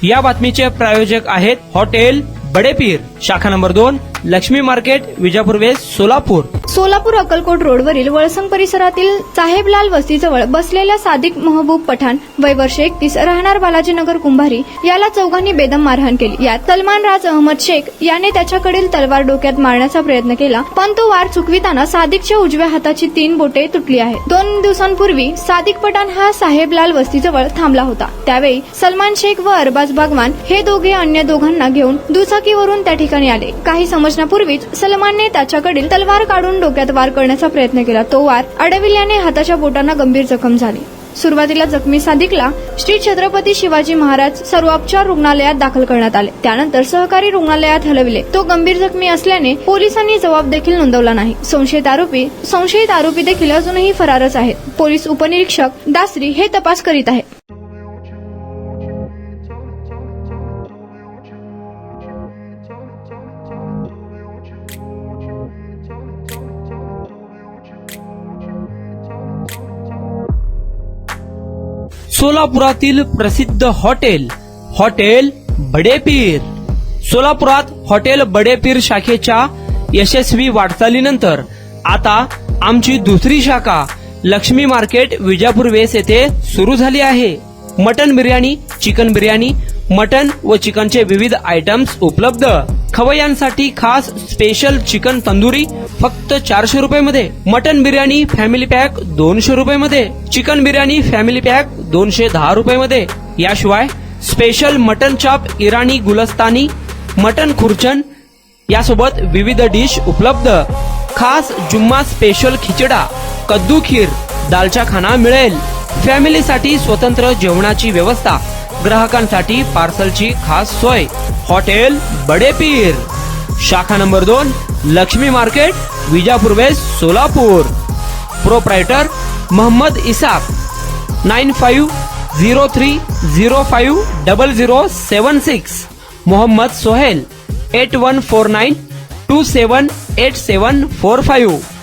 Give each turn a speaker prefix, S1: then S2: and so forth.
S1: या बातमीचे प्रायोजक आहेत हॉटेल बडेपीर, शाखा number 2, Laxmi market, Vijapur west, Solapur.
S2: Solapur Akkalkot रोडवरील वळसंग परिसरातील साहेबलाल वस्तीजवळ बसलेल्या सादिक महबूब पठाण वय वर्ष 31 राहणार बालाजीनगर कुंभारी याला चौघांनी बेदम मारहाण केली. यात सलमान राज अहमद शेख याने त्याच्याकडील तलवार डोक्यात मारण्याचा प्रयत्न केला, पण तो वार चुकविताना सादिकच्या उजव्या हाताची 3 बोटे तुटली आहेत. 2 दिवसांपूर्वी सादिक पठाण हा साहेबलाल वस्तीजवळ थांबला होता. त्यावेळी सलमान शेख व अरबाज बागवान हे दोघे अन्य दोघांना घेऊन दुचाकीवरून त्या ठिकाणी आले. काही समजण्यापूर्वीच सलमानने त्याच्याकडील तलवार काढून डोक्यात वार करण्याचा प्रयत्न केला. तो वार अडविल्याने हाताच्या बोटांना गंभीर जखम झाली. सुरुवातीला जखमी सादिकला श्री छत्रपती शिवाजी महाराज सर्वोपचार रुग्णालयात दाखल करण्यात आले. त्यानंतर सहकारी रुग्णालयात हलविले. तो गंभीर जखमी असल्याने पोलिसांनी जबाब देखील नोंदवला नाही. संशयित आरोपी देखील अजूनही फरारच आहेत. पोलीस उपनिरीक्षक दासरी हे तपास करीत आहेत.
S1: सोलापुरातील प्रसिद्ध हॉटेल बडेपीर. सोलापुरात हॉटेल बडेपीर शाखेच्या यशस्वी वाटचालीनंतर आता आमची दुसरी शाखा लक्ष्मी मार्केट, विजापूर वेस्ट येथे सुरू झाली आहे. Mutton biryani, chicken biryani, mutton व चिकनचे विविध आयटम्स उपलब्ध. खवय्यांसाठी खास स्पेशल चिकन तंदुरी फक्त 400 रुपये मध्ये. मटन बिर्याणी फॅमिली पॅक 200 रुपये मध्ये. चिकन बिर्याणी फॅमिली पॅक 210 रुपये मध्ये. याशिवाय स्पेशल मटन चाप, इराणी गुलस्तानी, मटन खुर्चन यासोबत विविध डिश उपलब्ध. खास जुम्मा स्पेशल खिचडा, कद्दू खीर, दालचा खाना मिळेल. फॅमिलीसाठी स्वतंत्र जेवणाची व्यवस्था, ग्राहकांसाठी पार्सलची खास सोय. हॉटेल बडेपीर, शाखा number 2, Laxmi market, Vijapur west, Solapur. Proprietor Mohammed Isaq. 9503050076. Mohammed Sohail. 8149278745.